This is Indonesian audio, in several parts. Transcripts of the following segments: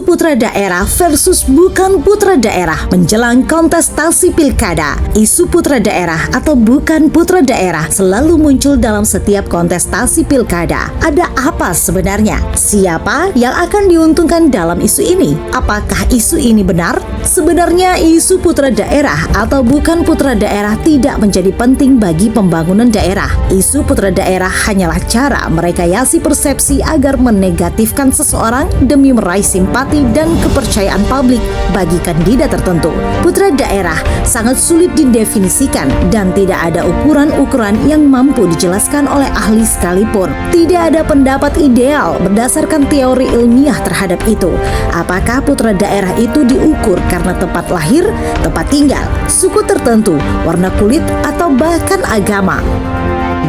putra daerah versus bukan putra daerah menjelang kontestasi pilkada. Isu putra daerah atau bukan putra daerah selalu muncul dalam setiap kontestasi pilkada. Ada apa sebenarnya? Siapa yang akan diuntungkan dalam isu ini? Apakah isu ini benar? Sebenarnya isu putra daerah atau bukan putra daerah tidak menjadi penting bagi pembangunan daerah. Isu putra daerah hanyalah cara merekayasa persepsi agar menegatifkan seseorang demi meraih simpati dan kepercayaan publik bagi kandidat tertentu. Putra daerah sangat sulit didefinisikan dan tidak ada ukuran-ukuran yang mampu dijelaskan oleh ahli sekalipun. Tidak ada pendapat ideal berdasarkan teori ilmiah terhadap itu. Apakah putra daerah itu diukur karena tempat lahir, tempat tinggal, suku tertentu, warna kulit, atau bahkan agama?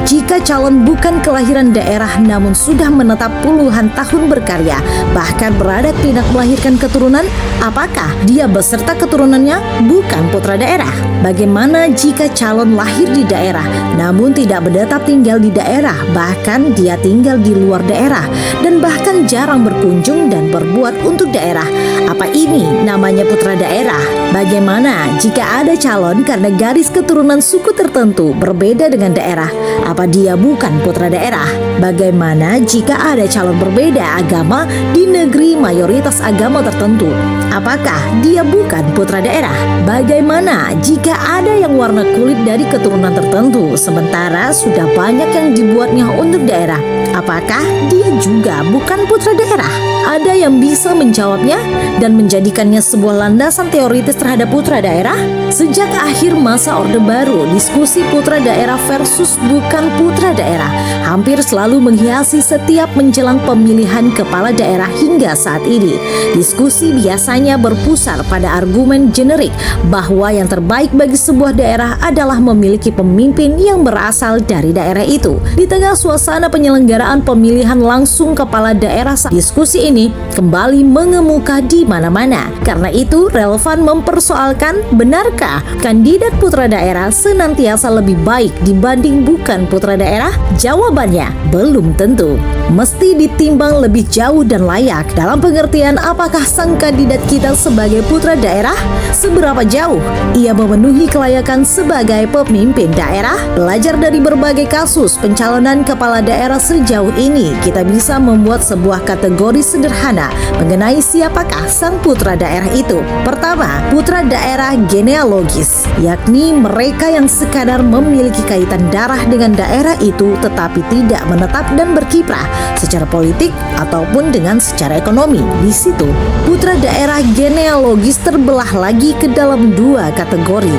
Jika calon bukan kelahiran daerah namun sudah menetap puluhan tahun berkarya, bahkan beradat tidak melahirkan keturunan, apakah dia beserta keturunannya bukan putra daerah? Bagaimana jika calon lahir di daerah namun tidak menetap tinggal di daerah, bahkan dia tinggal di luar daerah dan bahkan jarang berkunjung dan berbuat untuk daerah? Apa ini namanya putra daerah? Bagaimana jika ada calon karena garis keturunan suku tertentu berbeda dengan daerah? Apa dia bukan putra daerah? Bagaimana jika ada calon berbeda agama di negeri mayoritas agama tertentu? Apakah dia bukan putra daerah? Bagaimana jika ada yang warna kulit dari keturunan tertentu sementara sudah banyak yang dibuatnya untuk daerah? Apakah dia juga bukan putra daerah? Ada yang bisa menjawabnya dan menjadikannya sebuah landasan teoritis terhadap putra daerah? Sejak akhir masa Orde Baru, diskusi putra daerah versus bukan putra daerah hampir selalu menghiasi setiap menjelang pemilihan kepala daerah hingga saat ini. Diskusi biasanya berpusar pada argumen generik bahwa yang terbaik bagi sebuah daerah adalah memiliki pemimpin yang berasal dari daerah itu. Di tengah suasana penyelenggaraan pemilihan langsung kepala daerah, diskusi ini kembali mengemuka di mana-mana. Karena itu relevan mempersoalkan, benarkah kandidat putra daerah senantiasa lebih baik dibanding bukan putra daerah? Jawabannya belum tentu. Mesti ditimbang lebih jauh dan layak dalam pengertian apakah sang kandidat kita sebagai putra daerah, seberapa jauh ia memenuhi kelayakan sebagai pemimpin daerah. Belajar dari berbagai kasus pencalonan kepala daerah sejauh ini, kita bisa membuat sebuah kategori sederhana mengenai siapakah sang putra daerah itu. Pertama, putra daerah genealogis, yakni mereka yang sekadar memiliki kaitan darah dengan daerah itu tetapi tidak menetap dan berkiprah secara politik ataupun dengan secara ekonomi. Di situ, putra daerah genealogis terbelah lagi ke dalam dua kategori.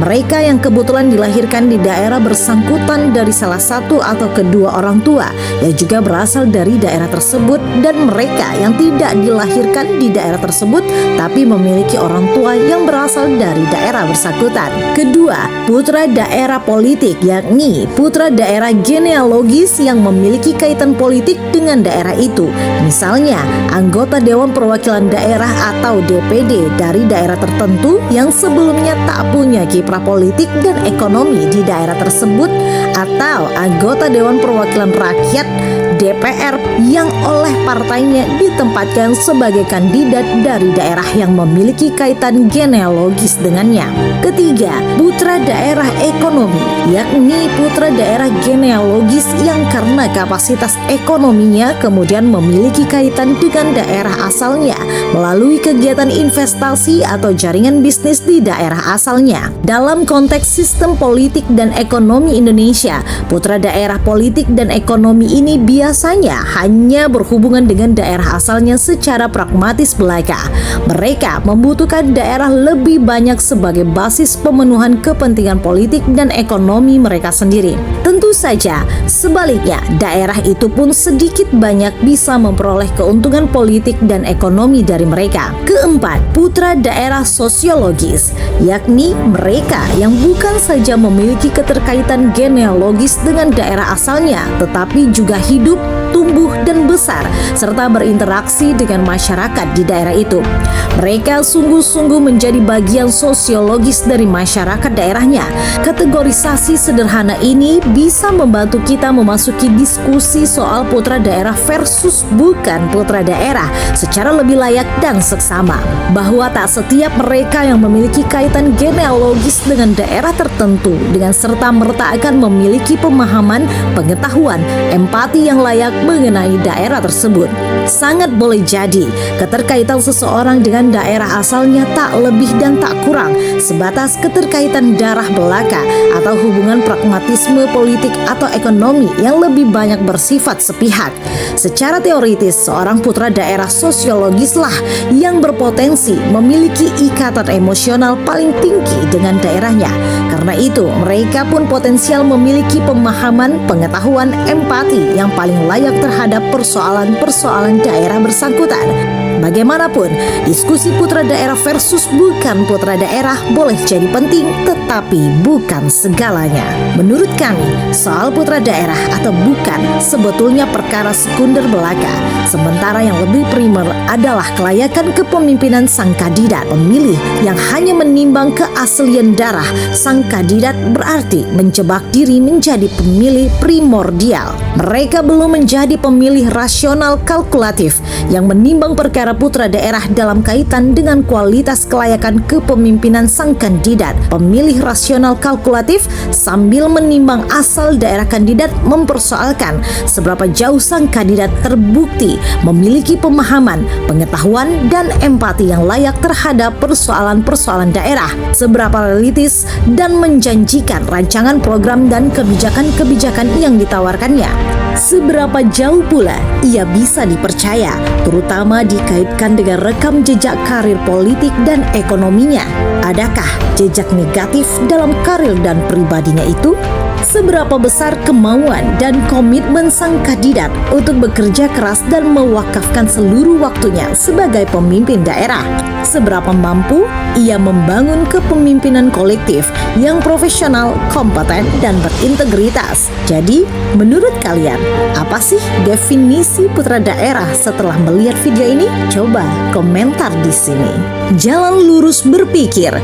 Mereka yang kebetulan dilahirkan di daerah bersangkutan dari salah satu atau kedua orang tua yang juga berasal dari daerah tersebut, dan mereka yang tidak dilahirkan di daerah tersebut tapi memiliki orang tua yang berasal dari daerah bersangkutan. Kedua, putra daerah politik, yakni putra daerah genealogis yang memiliki kaitan politik dengan daerah itu. Misalnya, anggota Dewan Perwakilan Daerah atau DPD dari daerah tertentu yang sebelumnya tak punya kiprah politik dan ekonomi di daerah tersebut, atau anggota Dewan Perwakilan Rakyat DPR yang oleh partainya ditempatkan sebagai kandidat dari daerah yang memiliki kaitan genealogis dengannya. Ketiga, putra daerah ekonomi, yakni putra daerah genealogis yang karena kapasitas ekonominya kemudian memiliki kaitan dengan daerah asalnya melalui kegiatan investasi atau jaringan bisnis di daerah asalnya. Dalam konteks sistem politik dan ekonomi Indonesia, putra daerah politik dan ekonomi ini biasanya hanya berhubungan dengan daerah asalnya secara pragmatis belaka. Mereka membutuhkan daerah lebih banyak sebagai basis pemenuhan kepentingan politik dan ekonomi mereka sendiri. Tentu saja, sebaliknya, daerah itu pun sedikit banyak bisa memperoleh keuntungan politik dan ekonomi dari mereka. Keempat, putra daerah sosiologis, yakni mereka yang bukan saja memiliki keterkaitan genealogis dengan daerah asalnya, tetapi juga hidup, tumbuh tumbuh dan besar serta berinteraksi dengan masyarakat di daerah itu. Mereka sungguh-sungguh menjadi bagian sosiologis dari masyarakat daerahnya. Kategorisasi sederhana ini bisa membantu kita memasuki diskusi soal putra daerah versus bukan putra daerah secara lebih layak dan seksama. Bahwa tak setiap mereka yang memiliki kaitan genealogis dengan daerah tertentu dengan serta-merta akan memiliki pemahaman, pengetahuan, empati yang layak mengenai daerah tersebut. Sangat boleh jadi keterkaitan seseorang dengan daerah asalnya tak lebih dan tak kurang sebatas keterkaitan darah belaka atau hubungan pragmatisme politik atau ekonomi yang lebih banyak bersifat sepihak. Secara teoritis, seorang putra daerah sosiologislah yang berpotensi memiliki ikatan emosional paling tinggi dengan daerahnya. Karena itu, mereka pun potensial memiliki pemahaman, pengetahuan, empati yang paling layak terhadap persoalan-persoalan daerah bersangkutan. Bagaimanapun, diskusi putra daerah versus bukan putra daerah boleh jadi penting, tetapi bukan segalanya. Menurut kami, soal putra daerah atau bukan sebetulnya perkara sekunder belaka, sementara yang lebih primer adalah kelayakan kepemimpinan sang kandidat. Pemilih yang hanya menimbang keaslian darah sang kandidat berarti menjebak diri menjadi pemilih primordial. Mereka belum menjadi pemilih rasional kalkulatif yang menimbang perkara putra daerah dalam kaitan dengan kualitas kelayakan kepemimpinan sang kandidat. Pemilih rasional kalkulatif sambil menimbang asal daerah kandidat mempersoalkan seberapa jauh sang kandidat terbukti memiliki pemahaman, pengetahuan, dan empati yang layak terhadap persoalan-persoalan daerah, seberapa realistis dan menjanjikan rancangan program dan kebijakan-kebijakan yang ditawarkannya. Seberapa jauh pula ia bisa dipercaya, terutama dikaitkan dengan rekam jejak karir politik dan ekonominya. Adakah jejak negatif dalam karir dan pribadinya itu? Seberapa besar kemauan dan komitmen sang kandidat untuk bekerja keras dan mewakafkan seluruh waktunya sebagai pemimpin daerah? Seberapa mampu ia membangun kepemimpinan kolektif yang profesional, kompeten, dan berintegritas? Jadi, menurut kalian, apa sih definisi putra daerah setelah melihat video ini? Coba komentar di sini. Jalan lurus berpikir.